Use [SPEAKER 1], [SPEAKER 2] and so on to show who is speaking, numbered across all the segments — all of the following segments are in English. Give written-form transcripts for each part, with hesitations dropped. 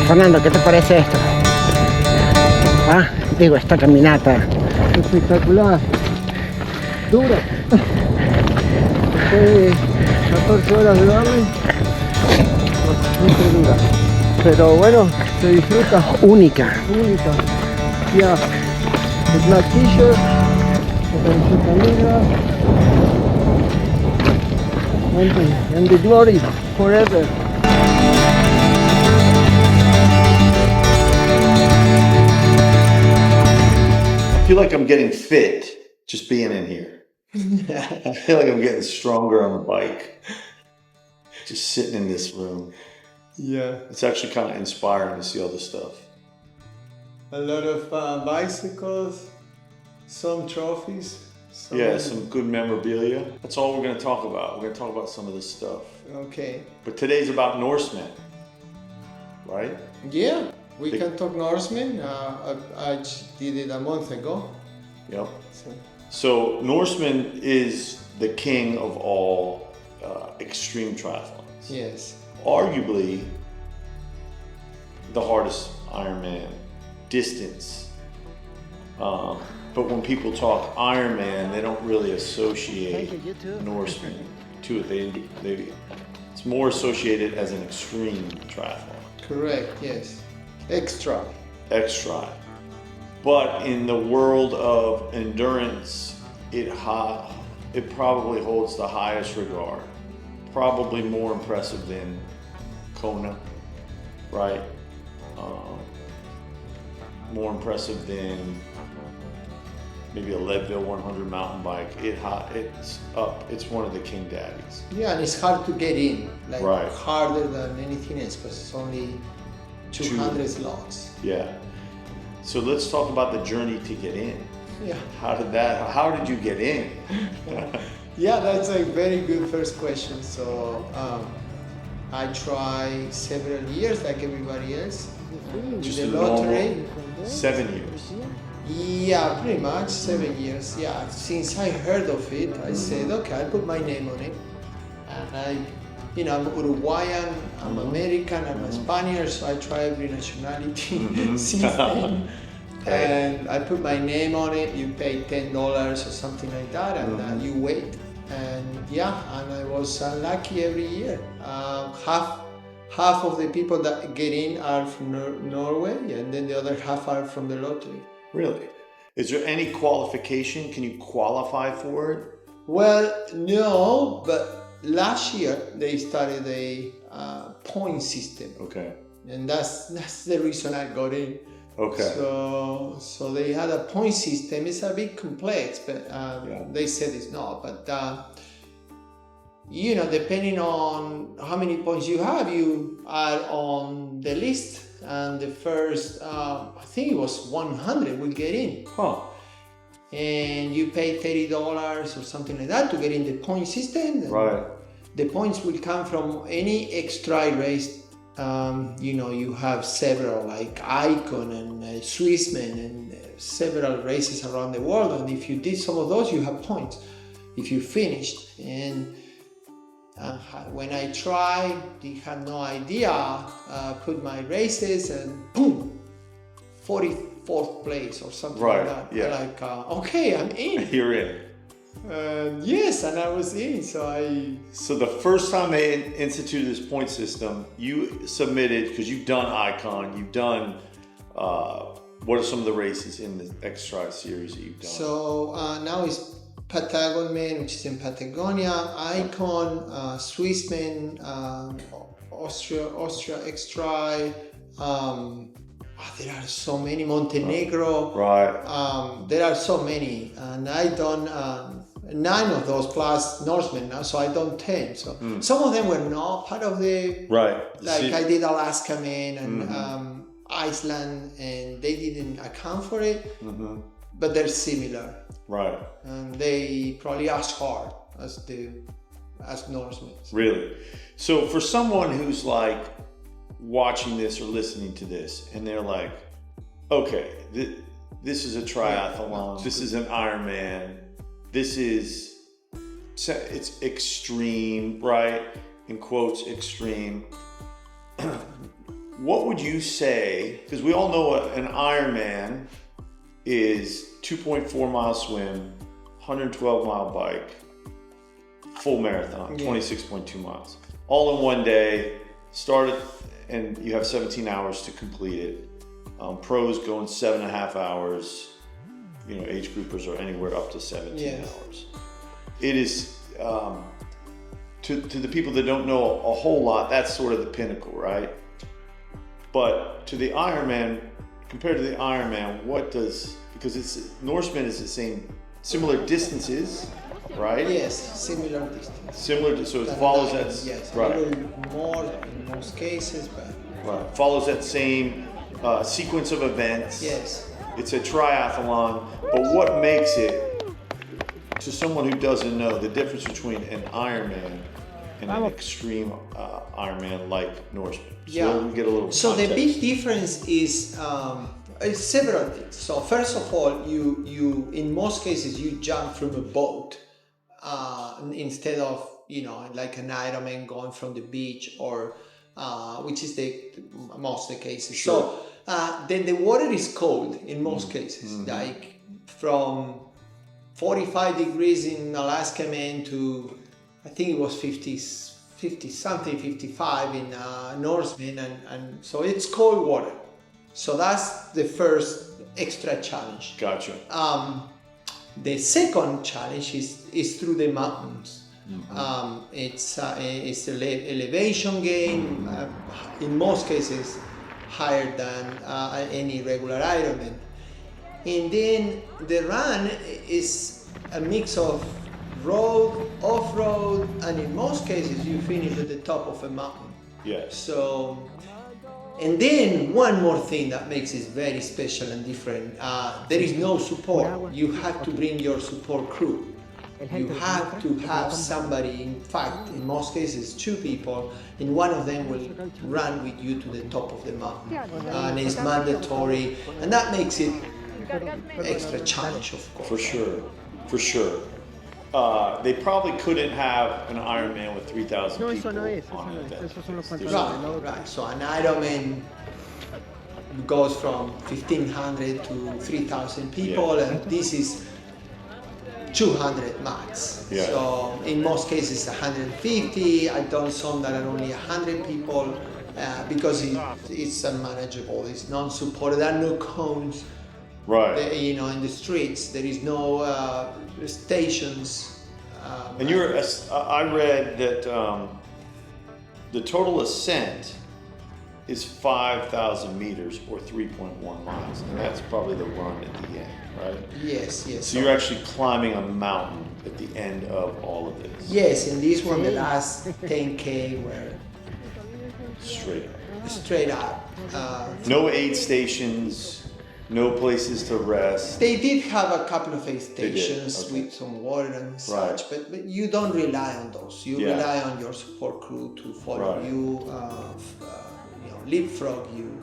[SPEAKER 1] Fernando, ¿qué te parece esto? Ah, digo, esta caminata.
[SPEAKER 2] Espectacular. Dura. Después de 14 horas de darle, bastante dura. Pero bueno, se disfruta.
[SPEAKER 1] Única.
[SPEAKER 2] Única. Ya. El black t-shirt, la camiseta negra. And the glory forever.
[SPEAKER 3] I feel like I'm getting fit just being in here. I feel like I'm getting stronger on the bike. Just sitting in this room.
[SPEAKER 2] Yeah.
[SPEAKER 3] It's actually kind of inspiring to see all this stuff.
[SPEAKER 2] A lot of bicycles, some trophies.
[SPEAKER 3] Yeah, some good memorabilia. That's all we're going to talk about. We're going to talk about some of this stuff.
[SPEAKER 2] Okay.
[SPEAKER 3] But today's about Norsemen, right?
[SPEAKER 2] Yeah, we can talk Norseman. I did it a month ago.
[SPEAKER 3] Yep. So Norseman is the king of all extreme triathlons.
[SPEAKER 2] Yes.
[SPEAKER 3] Arguably the hardest Ironman distance. But when people talk Ironman, they don't really associate Norseman to it. It's more associated as an extreme triathlon.
[SPEAKER 2] Correct, yes. XTri.
[SPEAKER 3] XTri. But in the world of endurance, it probably holds the highest regard. Probably more impressive than Kona, right? More impressive than maybe a Leadville 100 mountain bike. It's one of the king daddies.
[SPEAKER 2] Yeah, and it's hard to get in. Like
[SPEAKER 3] right.
[SPEAKER 2] Harder than anything else because it's only 200 slots.
[SPEAKER 3] Yeah. So let's talk about the journey to get in.
[SPEAKER 2] Yeah.
[SPEAKER 3] How did you get in?
[SPEAKER 2] Yeah, that's a very good first question. So I tried several years like everybody else.
[SPEAKER 3] Just
[SPEAKER 2] the
[SPEAKER 3] a
[SPEAKER 2] lottery.
[SPEAKER 3] normal 7 years.
[SPEAKER 2] Yeah, pretty much 7 years. Yeah, since I heard of it, I said, okay, I'll put my name on it. And I'm Uruguayan, I'm American, I'm a Spaniard, so I try every nationality since then. And I put my name on it, you pay $10 or something like that, and you wait. And and I was lucky every year. Half of the people that get in are from Norway, and then the other half are from the lottery.
[SPEAKER 3] Really? Is there any qualification? Can you qualify for it?
[SPEAKER 2] Well, no, but last year they started a point system.
[SPEAKER 3] Okay.
[SPEAKER 2] And that's the reason I got in.
[SPEAKER 3] Okay.
[SPEAKER 2] So they had a point system. It's a bit complex, but they said it's not. But depending on how many points you have, you are on the list. And the first, I think it was 100 will get in.
[SPEAKER 3] Huh.
[SPEAKER 2] And you pay $30 or something like that to get in the point system.
[SPEAKER 3] Right.
[SPEAKER 2] The points will come from any XTri race. You have several like Icon and Swissman and several races around the world. And if you did some of those, you have points if you finished. And when I tried, they had no idea. Put my races and boom, 44th place or something like that.
[SPEAKER 3] Yeah.
[SPEAKER 2] Like, okay, I'm in.
[SPEAKER 3] You're in.
[SPEAKER 2] Yes, and I was in.
[SPEAKER 3] So the first time they instituted this point system, you submitted, because you've done Icon, you've done. What are some of the races in the XTri series that you've done?
[SPEAKER 2] So now it's Patagonman, which is in Patagonia, Icon, Swissman, Austria XTri. There are so many, Montenegro.
[SPEAKER 3] Right.
[SPEAKER 2] There are so many, and I done 9 of those plus Norseman now, so I done 10. So some of them were not part of the Like I did Alaska Man and Iceland, and they didn't account for it. But they're similar.
[SPEAKER 3] Right.
[SPEAKER 2] And they probably as hard as Norsemen.
[SPEAKER 3] Really? So for someone who's like watching this or listening to this and they're like, okay, this is a triathlon, this is an Ironman, it's extreme, right? In quotes, extreme. what would you say, because we all know an Ironman is 2.4 mile swim, 112 mile bike, full marathon, 26.2 miles. All in one day, started, and you have 17 hours to complete it. Pros go in 7.5 hours. You know, age groupers are anywhere up to 17 hours. It is, to the people that don't know a whole lot, that's sort of the pinnacle, right? But to the Ironman, compared to the Ironman, because Norseman is the similar distances, right?
[SPEAKER 2] Yes, similar distance.
[SPEAKER 3] So it follows that.
[SPEAKER 2] Yes,
[SPEAKER 3] right.
[SPEAKER 2] a little more in most cases, but.
[SPEAKER 3] Right. Follows that same sequence of events.
[SPEAKER 2] Yes.
[SPEAKER 3] It's a triathlon, but what makes it, to someone who doesn't know, the difference between an Ironman and an extreme Ironman like Norseman? So we get a little
[SPEAKER 2] So
[SPEAKER 3] context.
[SPEAKER 2] the big difference is several things. So first of all, you in most cases you jump from a boat instead of like an Ironman going from the beach or which is most of the cases.
[SPEAKER 3] Sure.
[SPEAKER 2] So then the water is cold in most cases, like from 45 degrees in Alaska man to I think it was 50 something, 55 in Norseman, and so it's cold water. So that's the first extra challenge.
[SPEAKER 3] Gotcha.
[SPEAKER 2] The second challenge is through the mountains. It's an elevation game, in most cases higher than any regular Ironman. And then the run is a mix of road, off-road, and in most cases you finish at the top of a mountain.
[SPEAKER 3] Yes.
[SPEAKER 2] So, and then one more thing that makes it very special and different, there is no support. You have to bring your support crew. You have to have somebody, in fact, in most cases, 2 people, and one of them will run with you to the top of the mountain. And it's mandatory, and that makes it extra challenge, of course.
[SPEAKER 3] For sure. They probably couldn't have an Ironman with 3,000 people on it.
[SPEAKER 2] Right. So an Ironman goes from 1,500 to 3,000 people, and this is 200 max.
[SPEAKER 3] Yeah.
[SPEAKER 2] So in most cases 150. I've done some that are only 100 people because it's unmanageable. It's non-supported. There are no cones.
[SPEAKER 3] Right.
[SPEAKER 2] In the streets, there is no stations.
[SPEAKER 3] And I read that the total ascent is 5,000 meters or 3.1 miles, and that's probably the run at the end, right?
[SPEAKER 2] Yes.
[SPEAKER 3] So you're actually climbing a mountain at the end of all of this.
[SPEAKER 2] Yes, and this one, the last 10K were straight up.
[SPEAKER 3] No aid stations. No places to rest.
[SPEAKER 2] They did have a couple of aid stations
[SPEAKER 3] Okay.
[SPEAKER 2] with some water and such, but you don't rely on those. You rely on your support crew to follow you, leapfrog you,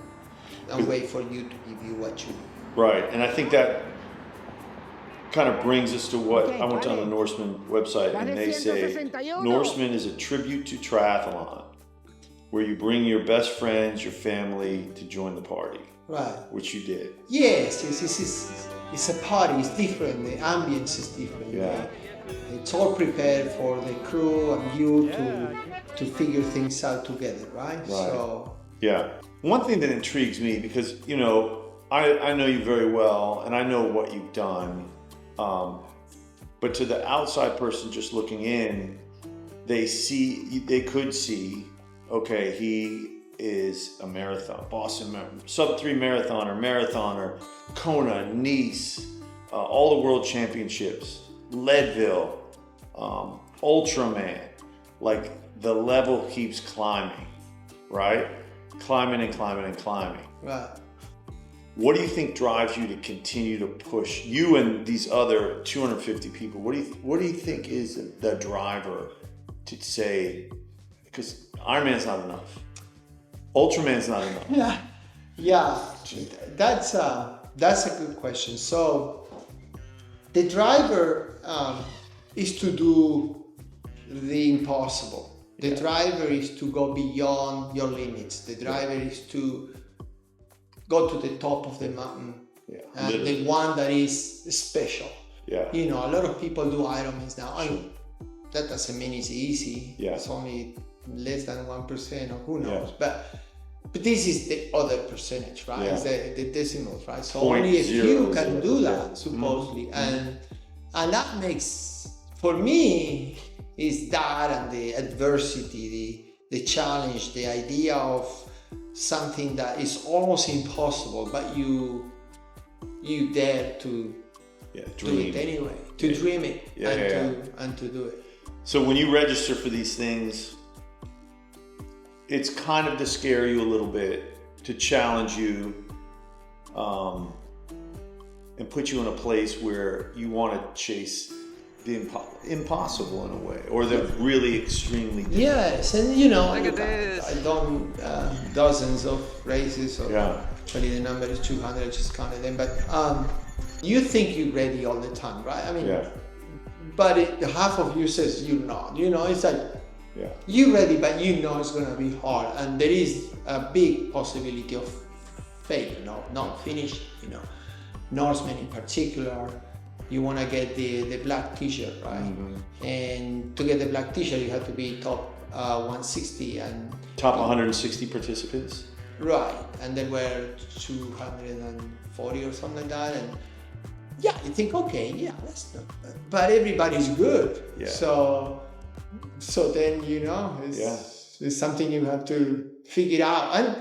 [SPEAKER 2] and wait for you to give you what you need.
[SPEAKER 3] Right, and I think that kind of brings us to what I went on the Norseman website, and they say Norseman is a tribute to triathlon, where you bring your best friends, your family to join the party.
[SPEAKER 2] Right.
[SPEAKER 3] Which you did.
[SPEAKER 2] Yes, it's a party. It's different. The ambience is different.
[SPEAKER 3] Yeah.
[SPEAKER 2] It's all prepared for the crew and you to figure things out together, right? So.
[SPEAKER 3] Yeah. One thing that intrigues me, because I know you very well, and I know what you've done, but to the outside person just looking in, they could see, okay, he is a marathon, Boston sub-3 marathoner, Kona, Nice, all the world championships, Leadville, Ultraman. Like, the level keeps climbing, right? Climbing and climbing and climbing.
[SPEAKER 2] Right.
[SPEAKER 3] What do you think drives you to continue to push you and these other 250 people? What do you think is the driver to say, because Ironman's not enough, Ultraman's not enough?
[SPEAKER 2] Yeah, that's a good question. So the driver is to do the impossible. The driver is to go beyond your limits. The driver is to go to the top of the mountain. And the one that is special. You know, a lot of people do Ironmans now. And that doesn't mean it's easy. It's only less than 1% or who knows. But this is the other percentage, right? It's the decimals, right? So only a few can do that, supposedly. And that makes, for me, is that and the adversity, the challenge, the idea of something that is almost impossible, but you dare to do it anyway, to dream it and to do it.
[SPEAKER 3] So when you register for these things, it's kind of to scare you a little bit, to challenge you, and put you in a place where you want to chase the impossible in a way, or the really extremely difficult.
[SPEAKER 2] Yes, and you know, I've done dozens of races. Actually, the number is 200. I just counted them. But you think you're ready all the time, right? I mean, but half of you says you're not. You know, it's like you're ready, but you know it's gonna be hard, and there is a big possibility of failure, not finish. You know, Norseman in particular. You want to get the black t-shirt, right? And to get the black t-shirt, you have to be top 160 and
[SPEAKER 3] top 160 participants.
[SPEAKER 2] Right, and there were 240 or something like that, and you think, okay, that's not bad. But everybody's good. So then, you know, it's something you have to figure out. And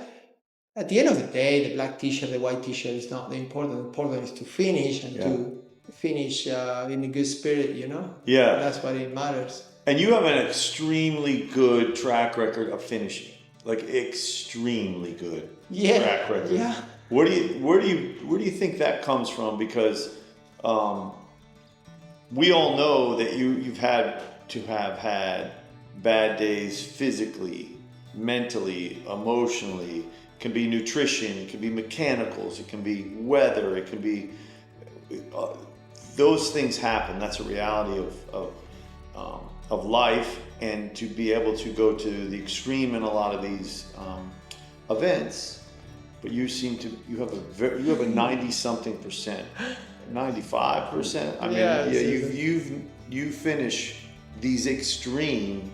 [SPEAKER 2] at the end of the day, the black t-shirt, the white t-shirt is not the important. The important is to finish and to finish in a good spirit, you know? That's what it matters.
[SPEAKER 3] And you have an extremely good track record of finishing, like extremely good track record. Where do you think that comes from? Because we all know that you've had to have had bad days physically, mentally, emotionally. It can be nutrition, it can be mechanicals, it can be weather, it can be those things happen. That's a reality of life, and to be able to go to the extreme in a lot of these events. But you have a 90-something%, 95%. I mean, you finish these extreme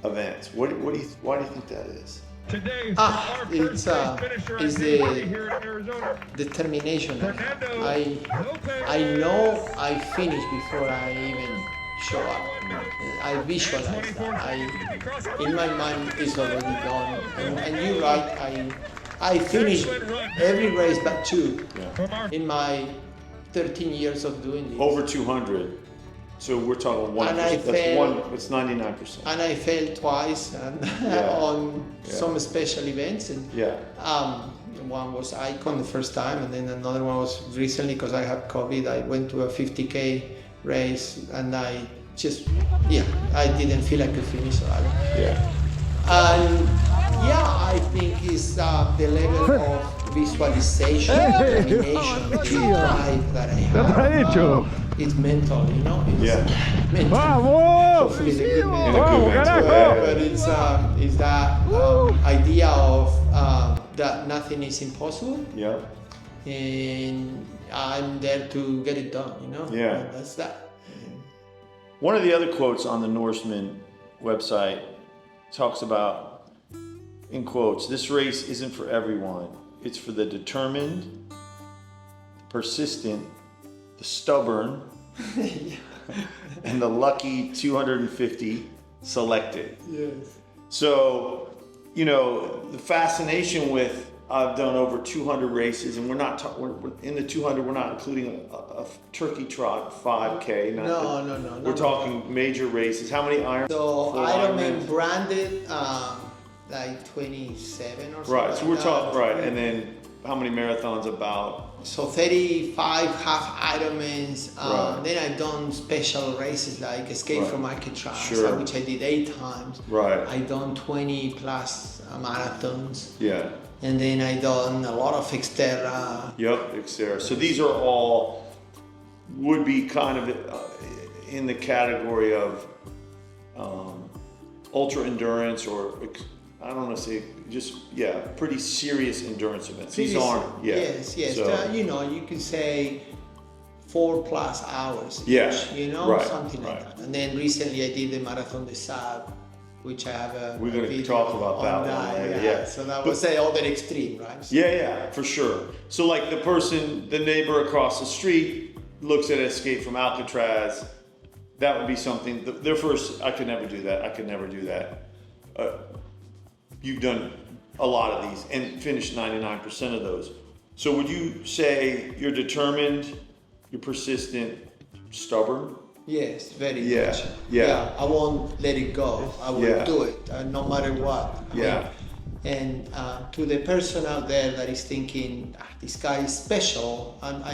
[SPEAKER 3] events. Why do you think that is?
[SPEAKER 2] It's the determination.
[SPEAKER 4] Fernando,
[SPEAKER 2] I know I finish before I even show up. I visualize that. In my mind, it's already done. And you're right. I finished every race but two in my 13 years of doing this.
[SPEAKER 3] Over 200. So we're talking one. It's 99%.
[SPEAKER 2] And I failed twice on some special events. And one was Icon the first time, and then another one was recently because I had COVID. I went to a 50K race, and I just I didn't feel I could finish that. And I think it's the level of visualization, determination, drive that I have. It's mental, you know? It's mental. Hopefully it's a good mental. But it's that idea of that nothing is impossible. And I'm there to get it done, you know? And that's that.
[SPEAKER 3] One of the other quotes on the Norseman website talks about, in quotes, "This race isn't for everyone. It's for the determined, the persistent, the stubborn, and the lucky 250 selected." So, you know, the fascination with, I've done over 200 races, and we're in the 200, we're not including a turkey trot 5K.
[SPEAKER 2] No.
[SPEAKER 3] We're talking major races. How many Ironman?
[SPEAKER 2] So Ironman branded, like 27 or something.
[SPEAKER 3] Right, so we're talking, and then how many marathons about?
[SPEAKER 2] So 35 half Ironmans. Then I've done special races like Escape from XTri, which I did 8 times. I've done 20 plus marathons. And then I done a lot of XTri.
[SPEAKER 3] XTri. So these are all would be kind of in the category of ultra endurance or I don't want to say just pretty serious endurance events. These aren't
[SPEAKER 2] Yes.
[SPEAKER 3] So,
[SPEAKER 2] you could say 4+ hours each,
[SPEAKER 3] Yeah,
[SPEAKER 2] something like that. And then recently I did the Marathon des Sables, which I have
[SPEAKER 3] we're going to
[SPEAKER 2] video
[SPEAKER 3] talk about that
[SPEAKER 2] on
[SPEAKER 3] one later.
[SPEAKER 2] So that was all the extreme, right? So,
[SPEAKER 3] Yeah, for sure. So like the neighbor across the street looks at Escape from Alcatraz. That would be something, their first, I could never do that. You've done a lot of these and finished 99% of those. So would you say you're determined, you're persistent, stubborn?
[SPEAKER 2] Yes, very
[SPEAKER 3] Yeah,
[SPEAKER 2] much.
[SPEAKER 3] yeah.
[SPEAKER 2] I won't let it go. I will do it, no matter what. And to the person out there that is thinking, this guy is special, and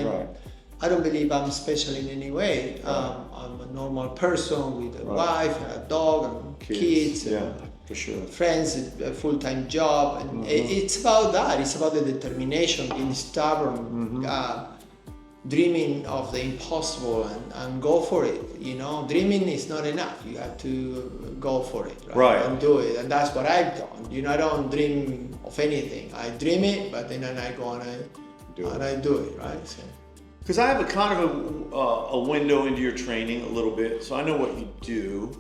[SPEAKER 2] I don't believe I'm special in any way. I'm a normal person with a wife, and a dog, and kids,
[SPEAKER 3] for sure.
[SPEAKER 2] friends, a full-time job, and it's about that. It's about the determination, being stubborn, dreaming of the impossible, and go for it. Dreaming is not enough. You have to go for it, and do it. And that's what I've done. I don't dream of anything. I dream it, but then I go and I do it, right? So.
[SPEAKER 3] Because I have a kind of a window into your training a little bit, so I know what you do,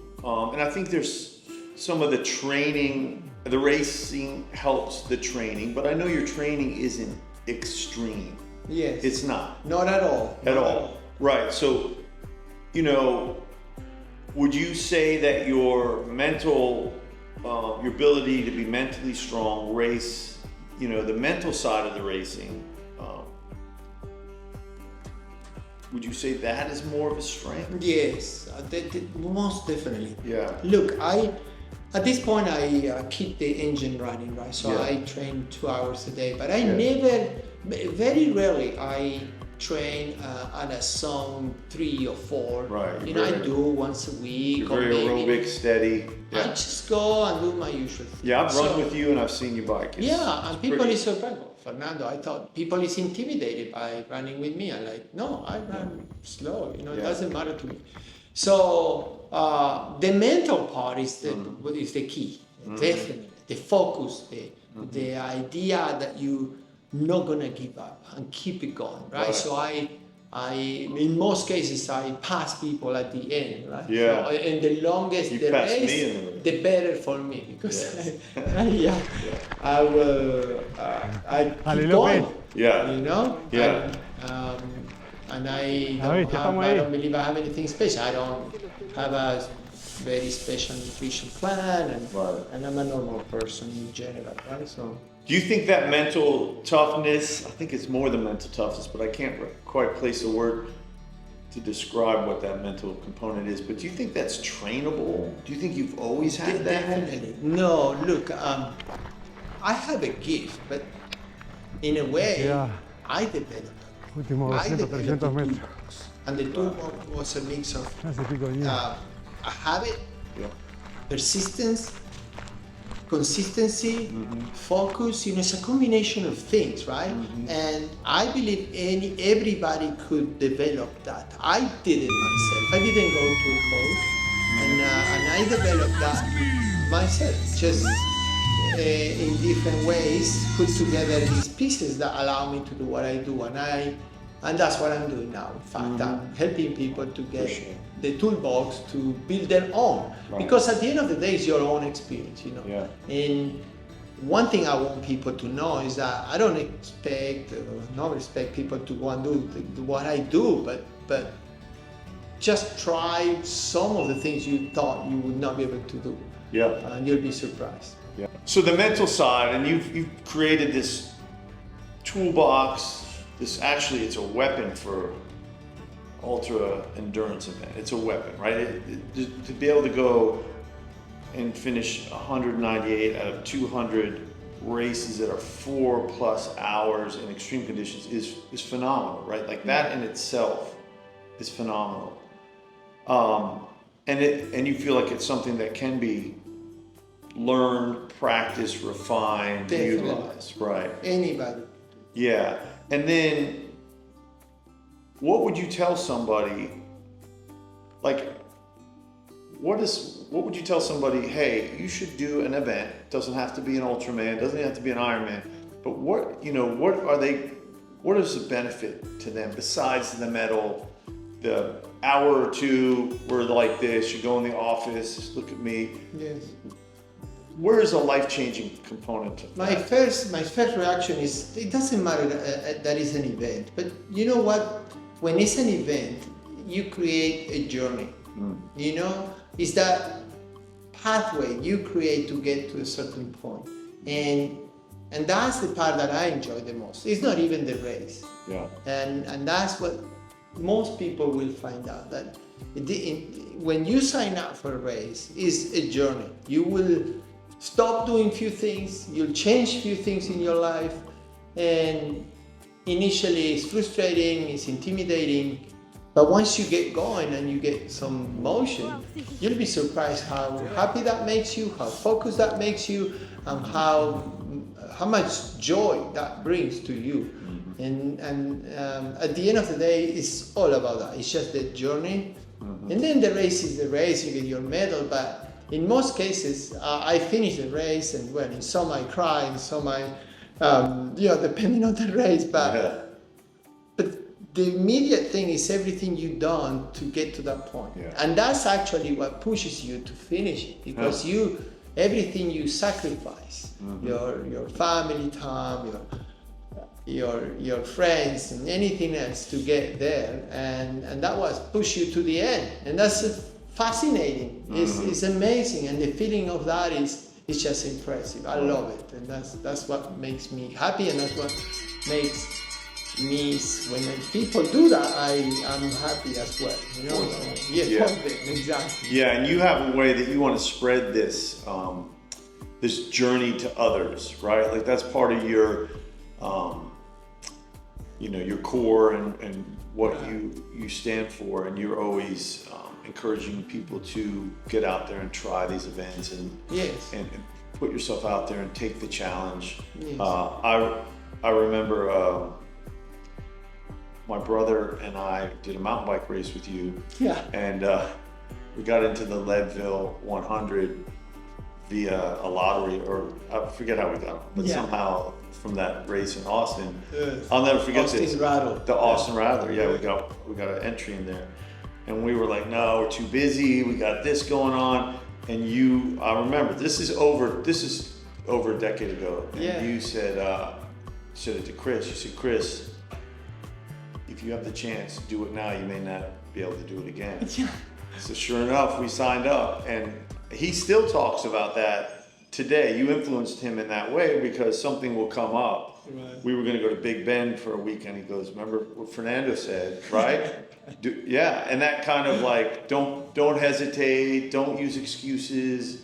[SPEAKER 3] and I think there's some of the training, the racing helps the training, but I know your training isn't extreme.
[SPEAKER 2] Yes.
[SPEAKER 3] It's not.
[SPEAKER 2] Not at all.
[SPEAKER 3] At all. Right. So, would you say that your mental, your ability to be mentally strong, race, the mental side of the racing, would you say that is more of a strength?
[SPEAKER 2] Yes, most definitely.
[SPEAKER 3] Yeah.
[SPEAKER 2] Look, at this point I keep the engine running, right? So I train 2 hours a day, but I never, very rarely, I train at a zone 3 or 4.
[SPEAKER 3] Right.
[SPEAKER 2] I do once a week.
[SPEAKER 3] You're very aerobic, steady.
[SPEAKER 2] I just go and do my usual thing.
[SPEAKER 3] Yeah, I've run with you and I've seen you bike.
[SPEAKER 2] And people is surprised. Fernando, I thought people is intimidated by running with me. I'm like, no, I run slow. It doesn't matter to me. So the mental part is the key, definitely. The focus, the idea that you're not gonna give up and keep it going, right? So I in most cases I pass people at the end, right?
[SPEAKER 3] Yeah.
[SPEAKER 2] So, and the longest the race, the better for me, because I will keep going.
[SPEAKER 3] Yeah.
[SPEAKER 2] And I don't believe I have anything special. I don't have a very special nutrition plan, and I'm a normal person in general, right? So.
[SPEAKER 3] Do you think that mental toughness, I think it's more than mental toughness, but I can't quite place a word to describe what that mental component is, but do you think that's trainable? Do you think you've always had that?
[SPEAKER 2] Definitely. No, look, I have a gift, but in a way, I developed it. I developed the toolbox. And the toolbox was a mix of a habit, persistence, consistency, focus. It's a combination of things, right? And I believe everybody could develop that. I did it myself. I didn't go to a coach, and I developed that myself, just in different ways, put together these pieces that allow me to do what I do, and that's what I'm doing now. In fact, I'm helping people to get the toolbox to build their own, because at the end of the day, it's your own experience, And one thing I want people to know is that I don't expect people to go and do what I do, but just try some of the things you thought you would not be able to do. And you'll be surprised.
[SPEAKER 3] So the mental side, and you've created this toolbox. It's a weapon for ultra endurance event. It's a weapon, right? To be able to go and finish 198 out of 200 races that are 4+ hours in extreme conditions is phenomenal, right? Like that in itself is phenomenal. And you feel like it's something that can be learned, practiced, refined, utilized, right?
[SPEAKER 2] Anybody.
[SPEAKER 3] Yeah. And then what would you tell somebody, like, what would you tell somebody? Hey, you should do an event. Doesn't have to be an Ultraman. Doesn't have to be an Ironman. But what is the benefit to them besides the medal? The hour or two, we're like this. You go in the office. Look at me.
[SPEAKER 2] Yes.
[SPEAKER 3] Where is a life-changing component to
[SPEAKER 2] My first reaction is, it doesn't matter that it's an event, but you know what? When it's an event, you create a journey. You know, it's that pathway you create to get to a certain point, and that's the part that I enjoy the most. It's not even the race.
[SPEAKER 3] Yeah.
[SPEAKER 2] And that's what most people will find out, that when you sign up for a race, it's a journey. You will stop doing few things, you'll change few things in your life, and initially it's frustrating, it's intimidating, but once you get going and you get some motion, you'll be surprised how happy that makes you, how focused that makes you, and how much joy that brings to you. And at the end of the day, it's all about that. It's just the journey, and then the race is the race. You get your medal, but in most cases, I finish the race, and well, in some I cry, in some I, depending on the race. But the immediate thing is everything you've done to get to that point, and that's actually what pushes you to finish it, because everything you sacrifice, your family time, your friends, and anything else to get there, and that was push you to the end, and that's fascinating. It's amazing, and the feeling of that is just impressive. I love it, and that's what makes me happy, and that's what makes me, when people do that, I'm happy as well. You know, exactly.
[SPEAKER 3] Yeah, and you have a way that you want to spread this this journey to others, right? Like that's part of your your core and what you stand for, and you're always encouraging people to get out there and try these events and put yourself out there and take the challenge. Yes. I remember my brother and I did a mountain bike race with you. Yeah. And we got into the Leadville 100 via a lottery, or I forget how we got it, but somehow from that race in Austin. Yes. I'll never forget this. The Austin Rattler. Yeah, we got an entry in there. And we were like, no, we're too busy. We got this going on. And I remember, this is over a decade ago. And you said it to Chris. You said, Chris, if you have the chance, do it now. You may not be able to do it again. So sure enough, we signed up. And he still talks about that today. You influenced him in that way because something will come up. Right. We were going to go to Big Bend for a weekend. He goes, remember what Fernando said, right? And that kind of like, don't hesitate, don't use excuses.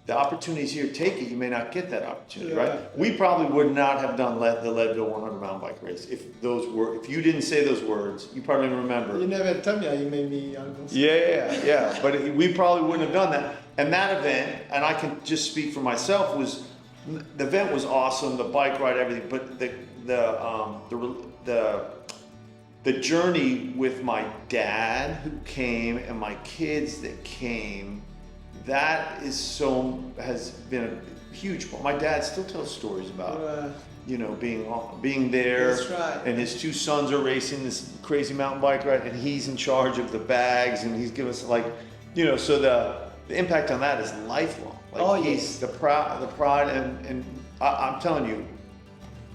[SPEAKER 3] The opportunity's here, take it. You may not get that opportunity, right? We probably would not have done the Leadville 100 mountain bike race if you didn't say those words. You probably remember.
[SPEAKER 2] You never told me. You made me almost.
[SPEAKER 3] Yeah. But we probably wouldn't have done that. And that event, and I can just speak for myself, the event was awesome. The bike ride, everything, but the journey with my dad who came and my kids that came, that has been a huge part. My dad still tells stories about, being there.
[SPEAKER 2] That's right.
[SPEAKER 3] And his two sons are racing this crazy mountain bike ride, and he's in charge of the bags, and he's giving us so the impact on that is lifelong. He's the pride, and I'm telling you,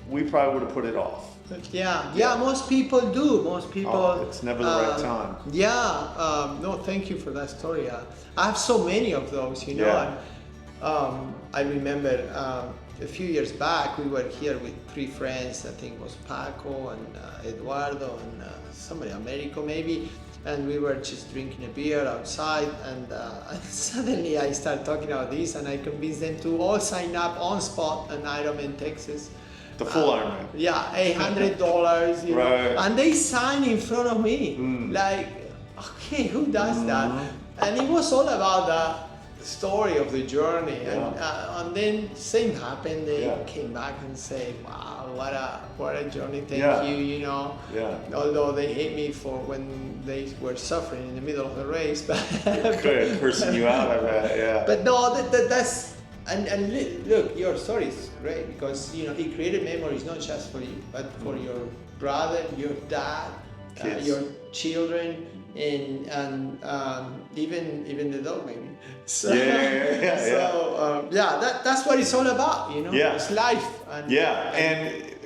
[SPEAKER 3] we probably would have put it off.
[SPEAKER 2] Yeah, most people do. Most people.
[SPEAKER 3] It's never the right time.
[SPEAKER 2] No, thank you for that story. I have so many of those, I remember a few years back, we were here with 3 friends. I think it was Paco and Eduardo and somebody, Americo maybe. And we were just drinking a beer outside, and suddenly I started talking about this, and I convinced them to all sign up on spot an Ironman Texas.
[SPEAKER 3] The full Ironman.
[SPEAKER 2] Yeah, $800, you know, and they signed in front of me. Like, okay, who does that? And it was all about story of the journey, and then same happened. They came back and said, "Wow, what a journey! Thank you." You know, although they hate me for when they were suffering in the middle of the race, but
[SPEAKER 3] cursing you out, I bet. Yeah.
[SPEAKER 2] But no, that's and look, your story is great because you know it created memories not just for you, but for your brother, your dad, your children. And even the dog maybe. So, that's what it's all about, you know.
[SPEAKER 3] Yeah.
[SPEAKER 2] It's life.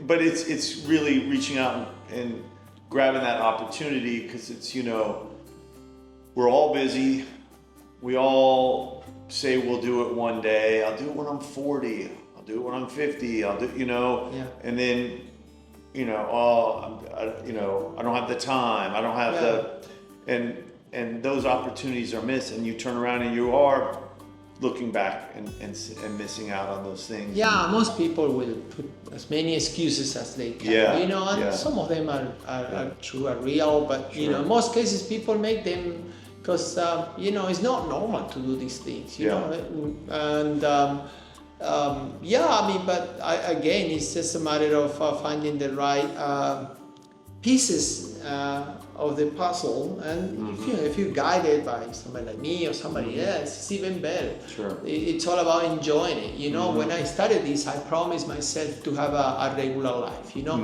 [SPEAKER 3] But it's really reaching out and grabbing that opportunity because it's, you know, we're all busy. We all say we'll do it one day. I'll do it when I'm 40. I'll do it when I'm 50. I'll do, you know, and then, you know, I don't have the time. I don't have the. And those opportunities are missed, and you turn around and you are looking back and missing out on those things.
[SPEAKER 2] Yeah, most people will put as many excuses as they can. You know, and some of them are true, are real, but you know, in most cases people make them because you know it's not normal to do these things. You know, and I mean, but again, it's just a matter of finding the right pieces of the puzzle, and if you're guided by somebody like me or somebody else, it's even better. It's all about enjoying it. You know, when I started this, I promised myself to have a regular life. You know,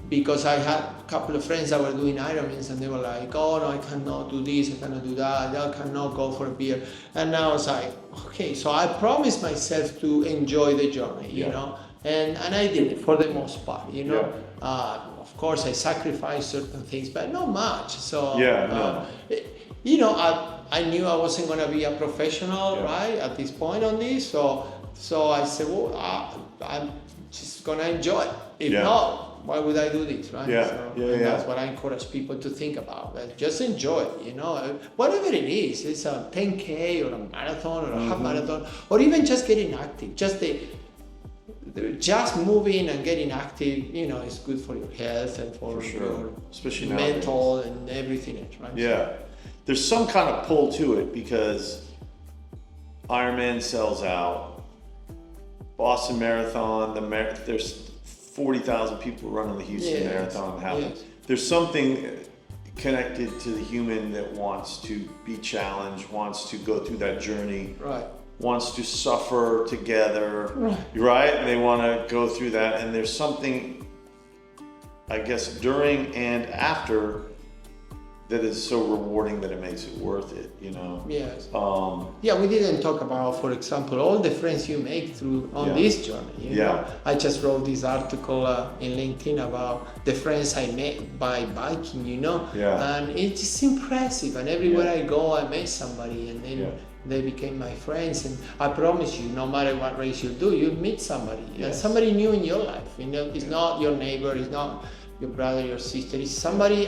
[SPEAKER 2] because I had a couple of friends that were doing Ironmans, and they were like, "Oh no, I cannot do this, I cannot do that, I cannot go for a beer." And I was like, okay, so I promised myself to enjoy the journey. You know, and I did it for the most part. You know. Of course, I sacrificed certain things, but not much. So, you know, I knew I wasn't going to be a professional, right, at this point on this. So I said, well, I'm just going to enjoy it. If not, why would I do this, right? That's what I encourage people to think about. Just enjoy it, you know, whatever it is. It's a 10K or a marathon or a half marathon, or even just getting active. Just moving and getting active, you know, is good for your health and for your especially mental and everything else, right?
[SPEAKER 3] Yeah, there's some kind of pull to it because Ironman sells out. Boston Marathon, there's 40,000 people running the Houston Marathon. There's something connected to the human that wants to be challenged, wants to go through that journey. Wants to suffer together, right? And they want to go through that. And there's something, I guess, during and after that is so rewarding that it makes it worth it, you know?
[SPEAKER 2] Yes. We didn't talk about, for example, all the friends you make through on this journey. You know? I just wrote this article in LinkedIn about the friends I met by biking, you know? And it's just impressive. And everywhere I go, I met somebody, and then they became my friends. And I promise you, no matter what race you do, you'll meet somebody, and somebody new in your life. You know, it's not your neighbor, it's not your brother, your sister. It's somebody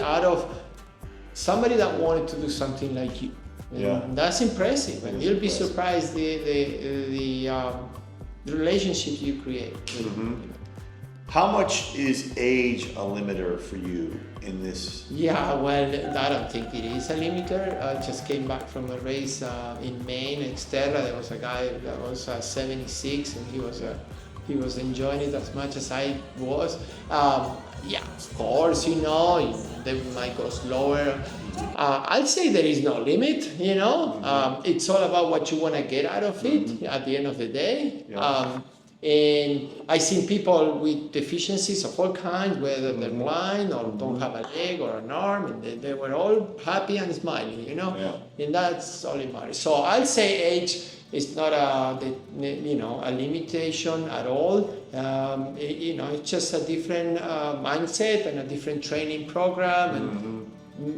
[SPEAKER 2] that wanted to do something like you. And that's impressive, and you'll be surprised the relationships you create.
[SPEAKER 3] How much is age a limiter for you in this?
[SPEAKER 2] Yeah, well, I don't think it is a limiter. I just came back from a race in Maine, XTri. There was a guy that was 76, and he was enjoying it as much as I was. Of course, you know, they might go slower. I'd say there is no limit, you know. It's all about what you want to get out of it at the end of the day. And I've seen people with deficiencies of all kinds, whether they're blind or don't have a leg or an arm, and they were all happy and smiling, you know. And that's all it matters. So I'll say age is not a limitation at all. You know, it's just a different mindset and a different training program, and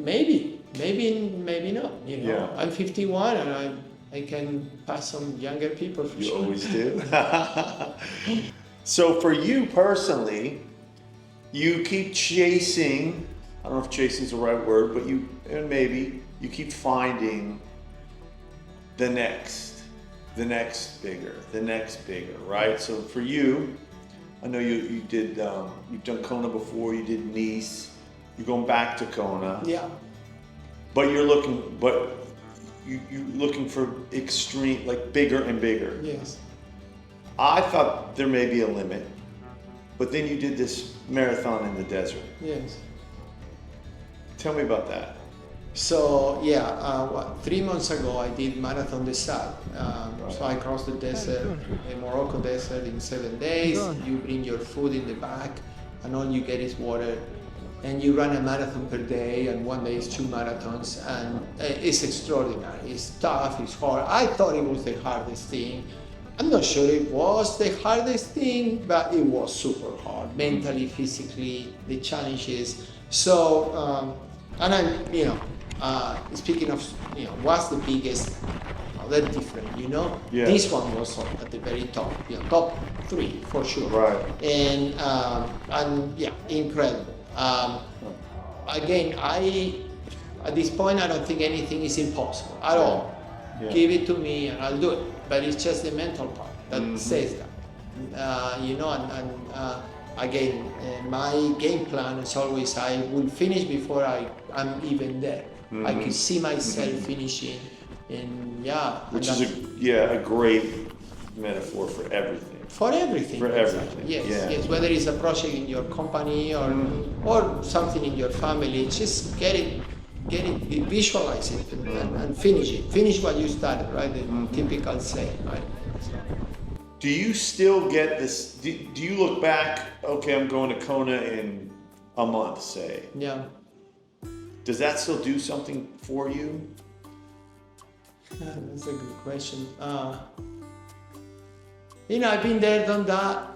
[SPEAKER 2] maybe not. You know, I'm 51 and I can pass some younger people for sure.
[SPEAKER 3] You always do. So for you personally, you keep chasing, I don't know if chasing is the right word, but you keep finding the next bigger, right? So for you, I know you've done Kona before, you did Nice, you're going back to Kona.
[SPEAKER 2] Yeah.
[SPEAKER 3] But you looking for extreme, like bigger and bigger.
[SPEAKER 2] Yes.
[SPEAKER 3] I thought there may be a limit, but then you did this marathon in the desert.
[SPEAKER 2] Yes.
[SPEAKER 3] Tell me about that.
[SPEAKER 2] So yeah, 3 months ago I did Marathon des Sables. So I crossed the desert, the Morocco desert in 7 days. You bring your food in the back, and all you get is water. And you run a marathon per day, and one day is 2 marathons, and it's extraordinary. It's tough, it's hard. I thought it was the hardest thing. I'm not sure it was the hardest thing, but it was super hard, mentally, physically, the challenges. So, and I'm, speaking of, what's the biggest, they're different,
[SPEAKER 3] Yeah.
[SPEAKER 2] This one was at the very top, top 3 for sure.
[SPEAKER 3] Right.
[SPEAKER 2] And yeah, incredible. Again, at this point, I don't think anything is impossible at all.
[SPEAKER 3] Yeah.
[SPEAKER 2] Give it to me and I'll do it. But it's just the mental part that says that. Again, my game plan is always I will finish before I'm even there. I can see myself finishing, and
[SPEAKER 3] which is a great metaphor for everything.
[SPEAKER 2] For everything.
[SPEAKER 3] For everything.
[SPEAKER 2] Exactly. Yes,
[SPEAKER 3] Yeah.
[SPEAKER 2] yes. Whether it's a project in your company or something in your family, just get it, visualize it, and finish it. Finish what you started, right? The typical saying, right? So.
[SPEAKER 3] Do you still get this? Do you look back? Okay, I'm going to Kona in a month, say.
[SPEAKER 2] Yeah.
[SPEAKER 3] Does that still do something for you?
[SPEAKER 2] That's a good question. I've been there, done that.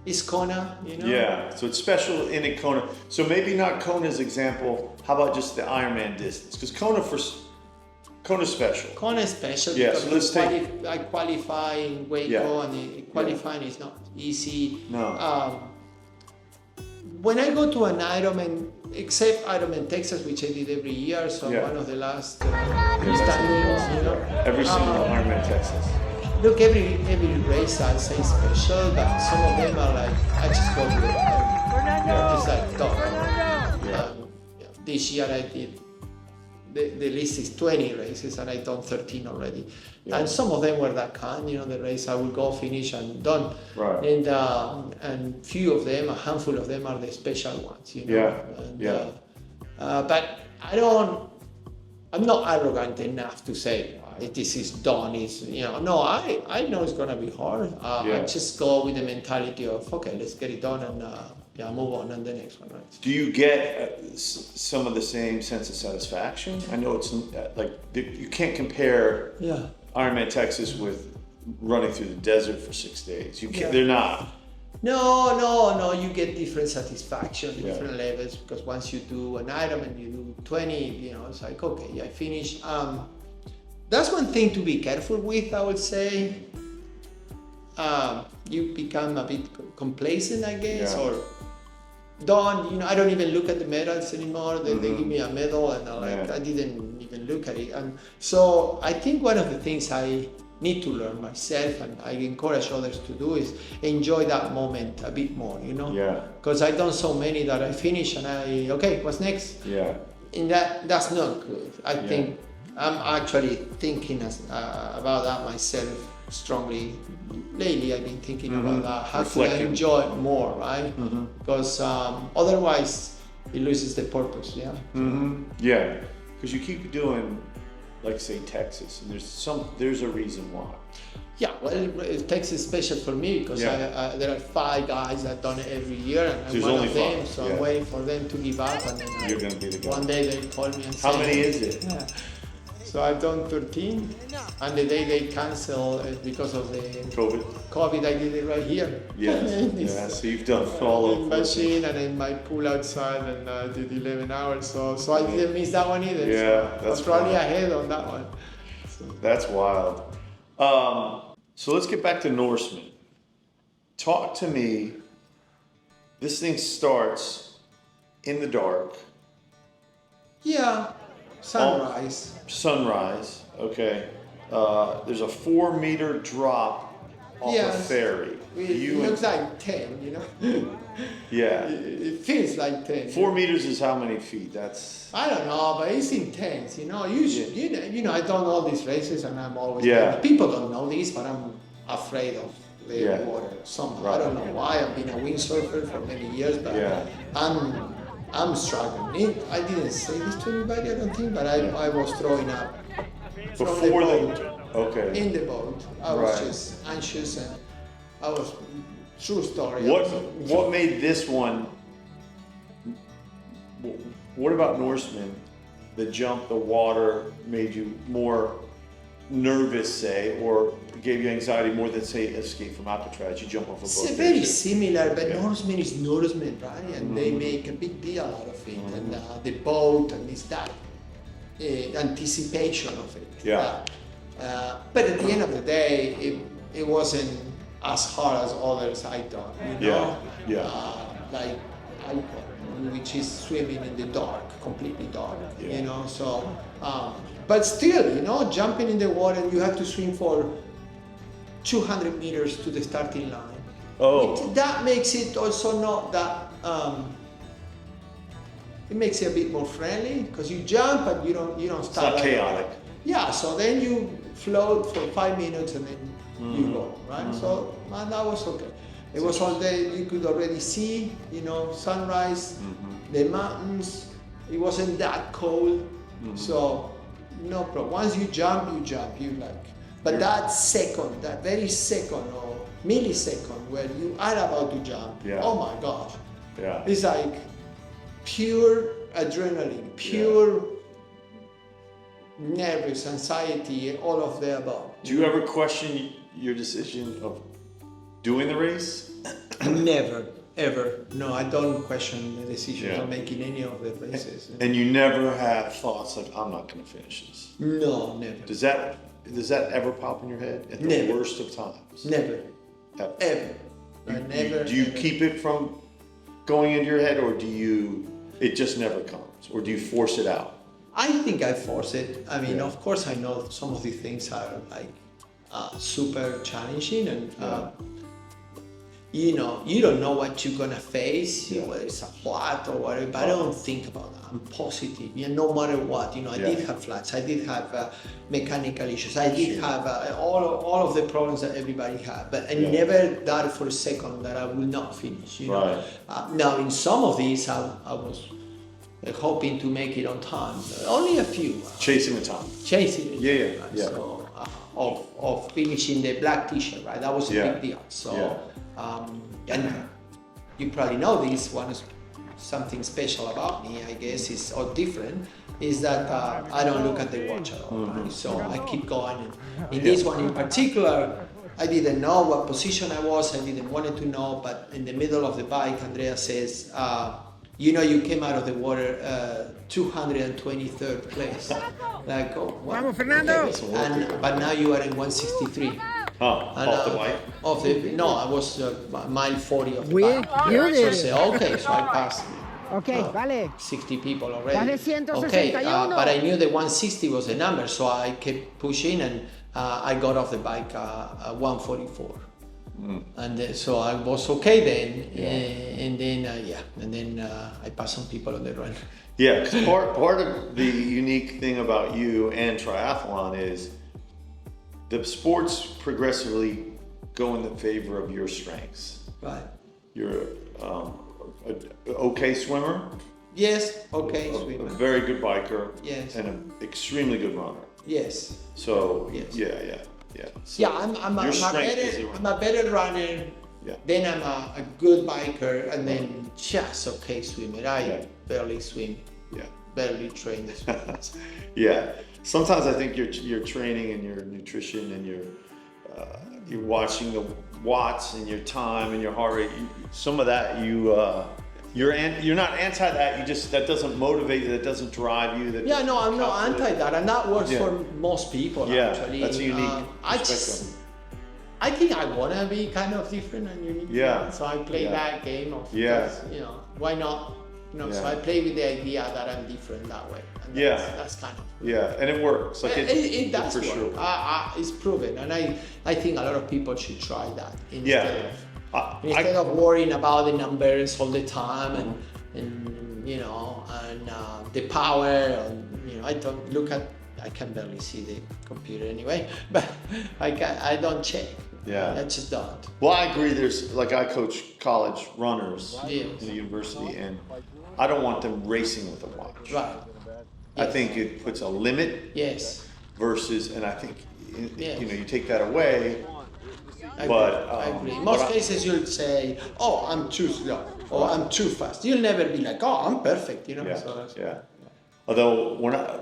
[SPEAKER 2] It's Kona,
[SPEAKER 3] Yeah, so it's special in a Kona. So maybe not Kona's example. How about just the Ironman distance? Because Kona's special.
[SPEAKER 2] Kona is special
[SPEAKER 3] Yeah,
[SPEAKER 2] because
[SPEAKER 3] so
[SPEAKER 2] I qualify in Waco, and qualifying is not easy.
[SPEAKER 3] No.
[SPEAKER 2] When I go to an Ironman, except Ironman Texas, which I did every year, so one of the last standings,
[SPEAKER 3] Every single Ironman Texas.
[SPEAKER 2] Look, every race I say special, but some of them are like, I just go to it. It's like done. This year I did, the list is 20 races and I done 13 already. Yeah. And some of them were that kind, the race I will go finish and done.
[SPEAKER 3] Right.
[SPEAKER 2] And few of them, a handful of them are the special ones,
[SPEAKER 3] Yeah.
[SPEAKER 2] And, but I'm not arrogant enough to say, this is done, no, I know it's gonna be hard. I just go with the mentality of, okay, let's get it done and move on and the next one, right?
[SPEAKER 3] Do you get some of the same sense of satisfaction? I know it's like, you can't compare Ironman Texas with running through the desert for 6 days. You can't, they're not.
[SPEAKER 2] No, you get different satisfaction, different levels, because once you do an Ironman, you do 20, it's like, okay, I finished. That's one thing to be careful with, I would say. You become a bit complacent, I guess, or done. I don't even look at the medals anymore. They give me a medal, and I didn't even look at it. And so I think one of the things I need to learn myself, and I encourage others to do, is enjoy that moment a bit more. Because I've done so many that I finish and okay, what's next?
[SPEAKER 3] Yeah.
[SPEAKER 2] And that's not good. I think. I'm actually thinking about that myself strongly. Lately, I've been thinking about that. How can I enjoy it more, right? Because otherwise, it loses the purpose. Yeah.
[SPEAKER 3] Yeah, because you keep doing, like say Texas, and there's a reason why.
[SPEAKER 2] Yeah, well, Texas is special for me because there are 5 guys that done it every year, and I'm one of them. 5. So I'm waiting for them to give up, and then
[SPEAKER 3] you're going to be the guy.
[SPEAKER 2] One day they call me and say,
[SPEAKER 3] how many is it?
[SPEAKER 2] Yeah. So I've done 13, and the day they cancel because of the COVID, I did it right here.
[SPEAKER 3] Yes. So you've done all of
[SPEAKER 2] machine and in my pool outside, and I did 11 hours. So I didn't miss that one either.
[SPEAKER 3] Yeah, that's
[SPEAKER 2] I'm probably ahead on that one.
[SPEAKER 3] So. That's wild. So let's get back to Norseman. Talk to me. This thing starts in the dark.
[SPEAKER 2] Yeah. Sunrise,
[SPEAKER 3] okay. There's a 4-meter drop off a ferry.
[SPEAKER 2] It looks like 10, you know?
[SPEAKER 3] Yeah.
[SPEAKER 2] It feels like 10.
[SPEAKER 3] 4 meters is how many feet? That's...
[SPEAKER 2] I don't know, but it's intense, you know? You know, I've done all these races and I'm always...
[SPEAKER 3] Yeah.
[SPEAKER 2] People don't know this, but I'm afraid of the water somehow.
[SPEAKER 3] Right.
[SPEAKER 2] I don't know why. I've been a windsurfer for many years, but I'm struggling. I didn't say this to anybody, I don't think, but I was throwing up.
[SPEAKER 3] Before okay.
[SPEAKER 2] In the boat. I was just anxious and I was, true story.
[SPEAKER 3] What made this one, what about Norseman, the jump, the water made you more nervous, say, or gave you anxiety more than, say, escape from Alcatraz? You jump off a boat.
[SPEAKER 2] It's very similar, but Norseman is Norseman, right? And they make a big deal out of it. And the boat and this, that, anticipation of it.
[SPEAKER 3] Yeah.
[SPEAKER 2] But at the end of the day, it wasn't as hard as others I thought, you know? Like Icon, which is swimming in the dark, completely dark, you know? So, but still, you know, jumping in the water, you have to swim for 200 meters to the starting line.
[SPEAKER 3] Oh.
[SPEAKER 2] That makes it also not that, it makes it a bit more friendly because you jump and you don't start.
[SPEAKER 3] It's not chaotic.
[SPEAKER 2] Yeah, so then you float for 5 minutes and then you go, right? So that was okay. It was all day, you could already see, you know, sunrise, the mountains. It wasn't that cold, so no problem. Once you jump, you like. But that second, that very second or millisecond where you are about to jump, oh my gosh.
[SPEAKER 3] Yeah.
[SPEAKER 2] It's like pure adrenaline, pure nervous, anxiety, all of the above.
[SPEAKER 3] Do you ever question your decision of doing the race?
[SPEAKER 2] Never, ever. No, I don't question the decision of making any of the races.
[SPEAKER 3] And you never have thoughts like, I'm not going to finish this?
[SPEAKER 2] No, never.
[SPEAKER 3] Does that ever pop in your head at the worst of times?
[SPEAKER 2] Never. Ever. Never.
[SPEAKER 3] Do you keep it from going into your head, or it just never comes, or do you force it out?
[SPEAKER 2] I think I force it. I mean, of course, I know some of these things are like super challenging, and you know, you don't know what you're gonna face, whether it's a flat or whatever. But I don't think about that. I'm positive. Yeah, no matter what. You know, I did have flats. I did have mechanical issues. I did have all of the problems that everybody had. But I never doubted for a second that I will not finish. You know. Now, in some of these, I was hoping to make it on time. Only a few.
[SPEAKER 3] Chasing the time.
[SPEAKER 2] Chasing it.
[SPEAKER 3] Yeah.
[SPEAKER 2] So, of finishing the black t-shirt, right? That was a big deal. So, and you probably know this one is something special about me, I guess, or different, is that I don't look at the watch at all. Right? So I keep going. And in this one in particular, I didn't know what position I was. I didn't want to know, but in the middle of the bike, Andrea says, you know, you came out of the water 223rd place. Like, oh, wow.
[SPEAKER 1] Vamos, Fernando!
[SPEAKER 2] Okay. But now you are in 163.
[SPEAKER 3] Off the bike?
[SPEAKER 2] No, I was mile 40 of the
[SPEAKER 1] Bien,
[SPEAKER 2] bike.
[SPEAKER 1] you
[SPEAKER 2] So I
[SPEAKER 1] did
[SPEAKER 2] say, okay, so I passed.
[SPEAKER 1] Okay, vale.
[SPEAKER 2] 60 people already.
[SPEAKER 1] Vas de 161.
[SPEAKER 2] Okay, but I knew the 160 was the number, so I kept pushing, and I got off the bike 144. And so I was okay then, and then I passed some people on the run.
[SPEAKER 3] Yeah, because part of the unique thing about you and triathlon is the sports progressively go in the favor of your strengths.
[SPEAKER 2] Right.
[SPEAKER 3] You're an okay swimmer.
[SPEAKER 2] Yes, okay
[SPEAKER 3] A
[SPEAKER 2] swimmer.
[SPEAKER 3] very good biker.
[SPEAKER 2] Yes.
[SPEAKER 3] And an extremely good runner.
[SPEAKER 2] Yes.
[SPEAKER 3] So
[SPEAKER 2] Yes.
[SPEAKER 3] yeah. So
[SPEAKER 2] Yeah, I'm a better runner.
[SPEAKER 3] Yeah.
[SPEAKER 2] Then I'm a good biker, and then just okay swimmer. I barely swim.
[SPEAKER 3] Yeah.
[SPEAKER 2] Barely train this swim.
[SPEAKER 3] Yeah. Sometimes I think your training and your nutrition and you're watching the watts and your time and your heart rate. Some of that you're not anti that. That doesn't motivate you. That doesn't drive you.
[SPEAKER 2] Yeah, no, I'm not anti that, and that works for most people. Actually,
[SPEAKER 3] that's a unique perspective.
[SPEAKER 2] I think I wanna be kind of different and unique.
[SPEAKER 3] Yeah.
[SPEAKER 2] So I play that game of, you know, why not You know,
[SPEAKER 3] Yeah.
[SPEAKER 2] so I play with the idea that I'm different that way. And that's kind of.
[SPEAKER 3] Yeah, and it works. Like
[SPEAKER 2] It does
[SPEAKER 3] for
[SPEAKER 2] work.
[SPEAKER 3] sure.
[SPEAKER 2] It's proven, and I think a lot of people should try that
[SPEAKER 3] Yeah.
[SPEAKER 2] instead of worrying about the numbers all the time and you know and the power. And, you know, I can barely see the computer anyway, but I don't check.
[SPEAKER 3] Yeah.
[SPEAKER 2] I just don't.
[SPEAKER 3] Well, I agree. There's like I coach college runners
[SPEAKER 2] Yes.
[SPEAKER 3] in the university, and I don't want them racing with a watch.
[SPEAKER 2] Right.
[SPEAKER 3] I
[SPEAKER 2] Yes.
[SPEAKER 3] think it puts a limit
[SPEAKER 2] Yes.
[SPEAKER 3] versus, and I think
[SPEAKER 2] Yes.
[SPEAKER 3] you know, you take that away.
[SPEAKER 2] I
[SPEAKER 3] But,
[SPEAKER 2] agree. I agree. In
[SPEAKER 3] but
[SPEAKER 2] most cases, you'll say, "Oh, I'm too slow," or "I'm too fast." You'll never be like, "Oh, I'm perfect," you know.
[SPEAKER 3] Yeah,
[SPEAKER 2] So that's-
[SPEAKER 3] yeah. Although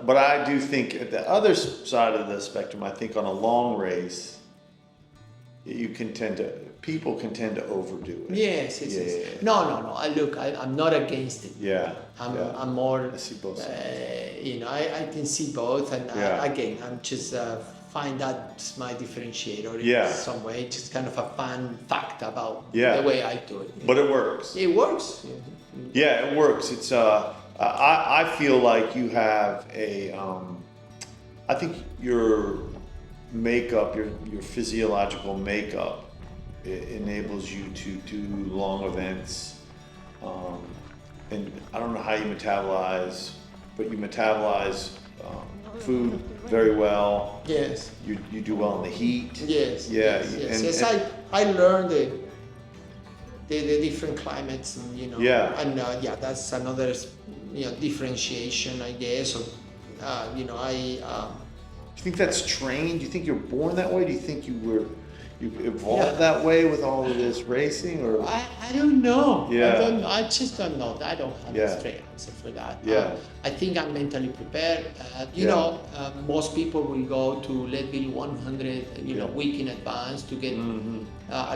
[SPEAKER 3] but I do think at the other side of the spectrum, I think on a long race, people can tend to overdo it.
[SPEAKER 2] Yes, yes,
[SPEAKER 3] Yeah,
[SPEAKER 2] yes.
[SPEAKER 3] yeah, yeah.
[SPEAKER 2] No. I'm not against it.
[SPEAKER 3] Yeah.
[SPEAKER 2] I'm more.
[SPEAKER 3] I see both sides.
[SPEAKER 2] You know, I can see both, and
[SPEAKER 3] Yeah.
[SPEAKER 2] again, I'm just find that's my differentiator in
[SPEAKER 3] Yeah.
[SPEAKER 2] some way. Just kind of a fun fact about
[SPEAKER 3] Yeah.
[SPEAKER 2] the way I do it.
[SPEAKER 3] But it works.
[SPEAKER 2] It works.
[SPEAKER 3] Yeah, it works. It's I feel like you have I think your makeup, your physiological makeup, it enables you to do long events. And I don't know how you metabolize, but you metabolize food very well.
[SPEAKER 2] Yes.
[SPEAKER 3] You do well in the heat.
[SPEAKER 2] Yes.
[SPEAKER 3] Yeah.
[SPEAKER 2] Yes. I learned the different climates, and you know.
[SPEAKER 3] Yeah.
[SPEAKER 2] And that's another differentiation, I guess. Or you know,
[SPEAKER 3] Do you think that's trained? Do you think you're born that way? Do you think you evolved that way with all of this racing, or?
[SPEAKER 2] I don't know.
[SPEAKER 3] Yeah.
[SPEAKER 2] I just don't know. I don't have a straight answer for that.
[SPEAKER 3] Yeah.
[SPEAKER 2] I think I'm mentally prepared. You
[SPEAKER 3] Yeah.
[SPEAKER 2] know, most people will go to level 100, week in advance to get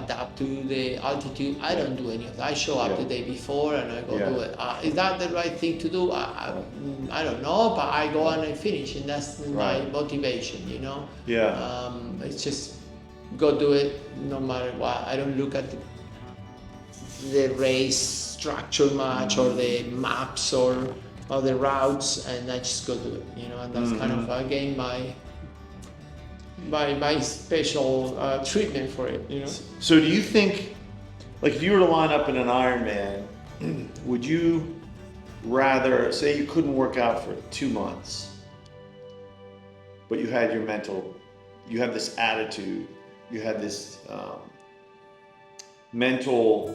[SPEAKER 2] adapt to the altitude. I don't do any of that. I show up the day before and I go do it. Is that the right thing to do? I don't know, but I go and I finish, and that's my motivation. You know.
[SPEAKER 3] Yeah.
[SPEAKER 2] It's just go do it no matter what. I don't look at the race structure much or the maps or the routes, and I just go do it, you know. And that's kind of again my special treatment for it, you know.
[SPEAKER 3] So do you think, like, if you were to line up in an Ironman, would you rather say you couldn't work out for 2 months, but you had you had this attitude, you had this mental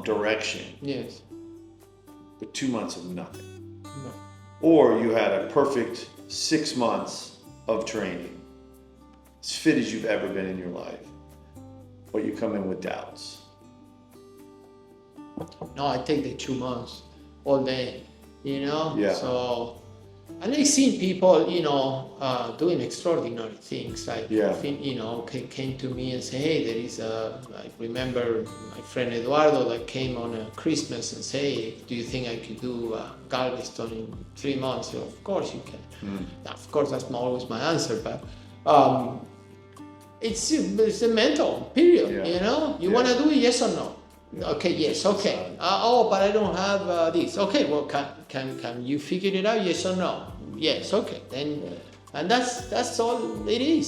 [SPEAKER 3] direction,
[SPEAKER 2] Yes.
[SPEAKER 3] but 2 months of nothing?
[SPEAKER 2] No.
[SPEAKER 3] Or you had a perfect 6 months of training, as fit as you've ever been in your life, but you come in with doubts.
[SPEAKER 2] No, I take the 2 months all day, you know.
[SPEAKER 3] Yeah.
[SPEAKER 2] So, and I've seen people, you know, doing extraordinary things. Like, you know, came to me and say, "Hey, there is a." I remember my friend Eduardo that came on a Christmas and say, "Hey, do you think I could do Galveston in 3 months?" So, of course you can. Now, of course, that's not always my answer, but it's a mental period.
[SPEAKER 3] Yeah.
[SPEAKER 2] You know, you want to do it, yes or no? Okay, yes, okay. But I don't have this. Okay, well, can you figure it out? Yes or no? Yes, okay. Then, and that's all it is.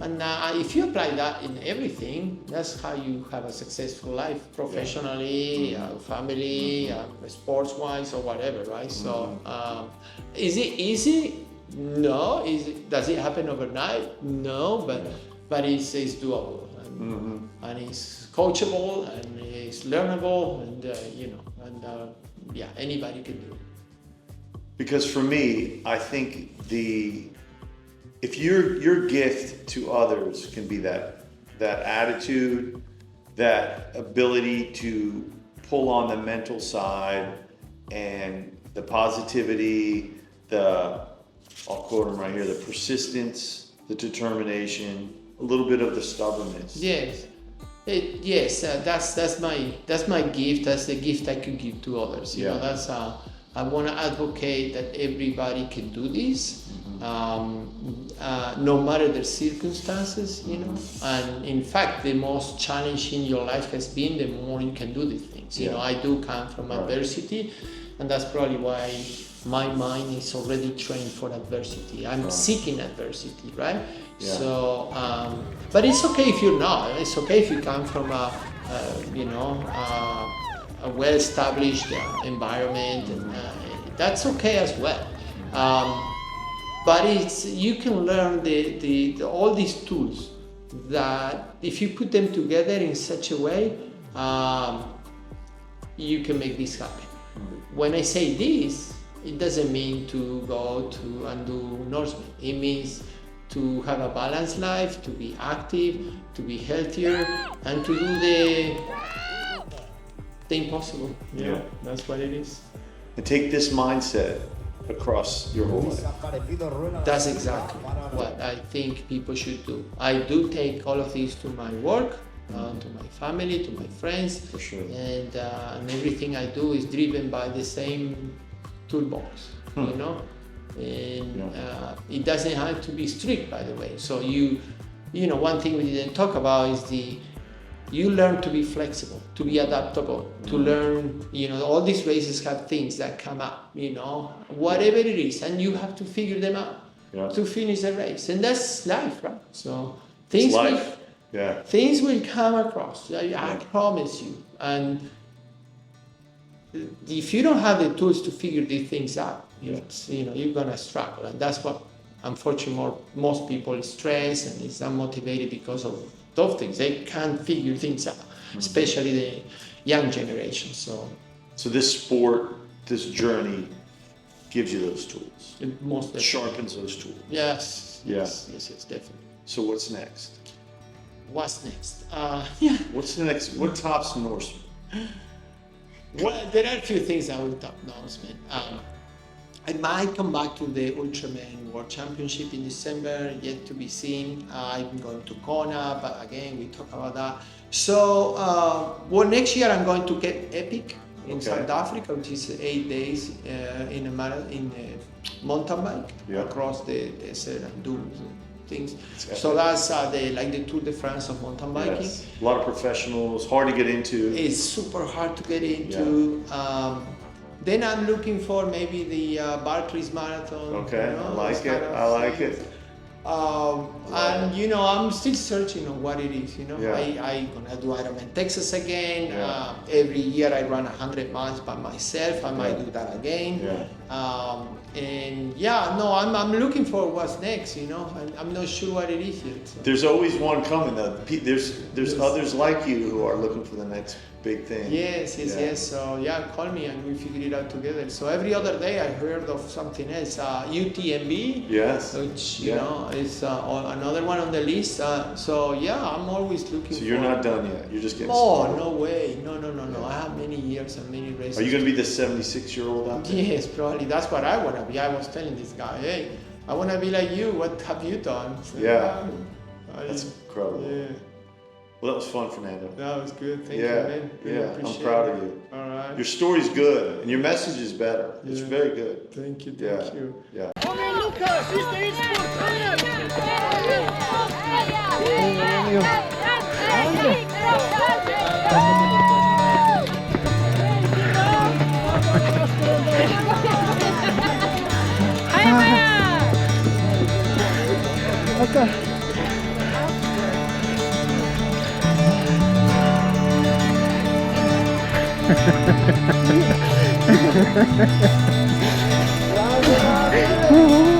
[SPEAKER 2] And if you apply that in everything, that's how you have a successful life, professionally, family, sports-wise, or whatever, right? So, is it easy? No. Does it happen overnight? No, but it's doable, and it's coachable, and it's learnable, and anybody can do it.
[SPEAKER 3] Because for me, I think if your gift to others can be that attitude, that ability to pull on the mental side and the positivity, I'll quote him right here, the persistence, the determination, a little bit of the stubbornness.
[SPEAKER 2] Yes. That's my gift. That's the gift I could give to others. You know, that's I want to advocate that everybody can do this, no matter the circumstances, you know. And in fact, the most challenging your life has been, the more you can do these things. You know, I do come from adversity, and that's probably why my mind is already trained for adversity. I'm seeking adversity, right?
[SPEAKER 3] Yeah.
[SPEAKER 2] So, but it's okay if you're not. It's okay if you come from a well-established environment, and that's okay as well. But you can learn all these tools that if you put them together in such a way, you can make this happen. When I say this, it doesn't mean to go to and do Norseman. It means to have a balanced life, to be active, to be healthier, and to do the impossible. Yeah, that's what it is.
[SPEAKER 3] And take this mindset across your whole life.
[SPEAKER 2] That's exactly what I think people should do. I do take all of this to my work, to my family, to my friends.
[SPEAKER 3] For sure.
[SPEAKER 2] And everything I do is driven by the same toolbox, you know? And it doesn't have to be strict, by the way. So you know, one thing we didn't talk about is you learn to be flexible, to be adaptable, to learn, you know, all these races have things that come up, you know, whatever it is, and you have to figure them out to finish the race. And that's life, right? So things will come across, I promise you. And if you don't have the tools to figure these things out, you're gonna struggle. And that's what, unfortunately, most people stress and is unmotivated because of those things. They can't figure things out, especially the young generation. So
[SPEAKER 3] this sport, this journey gives you those tools.
[SPEAKER 2] It most definitely
[SPEAKER 3] sharpens those tools.
[SPEAKER 2] Yes, definitely.
[SPEAKER 3] So what's next?
[SPEAKER 2] What's next?
[SPEAKER 3] What's the next? What tops Norseman?
[SPEAKER 2] Well, there are a few things that will top Norseman. I might come back to the Ironman World Championship in December, yet to be seen. I'm going to Kona, but again, we talk about that. So, next year I'm going to get Epic in South Africa, which is 8 days in a mountain bike across the desert and dunes and things. So that's the Tour de France of mountain biking.
[SPEAKER 3] Yes. A lot of professionals, hard to get into.
[SPEAKER 2] It's super hard to get into. Then I'm looking for maybe the Barclays Marathon.
[SPEAKER 3] Okay, you know, I like it.
[SPEAKER 2] And you know, I'm still searching on what it is. You know, I'm gonna do Ironman Texas again. Every year I run 100 miles by myself. I might do that again. I'm looking for what's next. You know, I'm not sure what it is yet. So.
[SPEAKER 3] There's always one coming though. There's others like you who are looking for the next big thing.
[SPEAKER 2] Yes. So call me and we figure it out together. So every other day I heard of something else, UTMB.
[SPEAKER 3] Yes.
[SPEAKER 2] Which you know is another one on the list. I'm always looking.
[SPEAKER 3] So you're not done yet. You're just getting
[SPEAKER 2] started. No way. No. I have many years and many races.
[SPEAKER 3] Are you going to be the 76-year-old out there?
[SPEAKER 2] Yes, probably. That's what I want to be. I was telling this guy, hey, I want to be like you. What have you done? So,
[SPEAKER 3] that's incredible.
[SPEAKER 2] Yeah.
[SPEAKER 3] Well, that was fun, Fernando.
[SPEAKER 2] That was good. Thank you, man. Really
[SPEAKER 3] I'm proud of you.
[SPEAKER 2] All right.
[SPEAKER 3] Your story's good, and your message is better. It's very good.
[SPEAKER 2] Thank you.
[SPEAKER 3] Yeah.
[SPEAKER 1] Okay. Wow.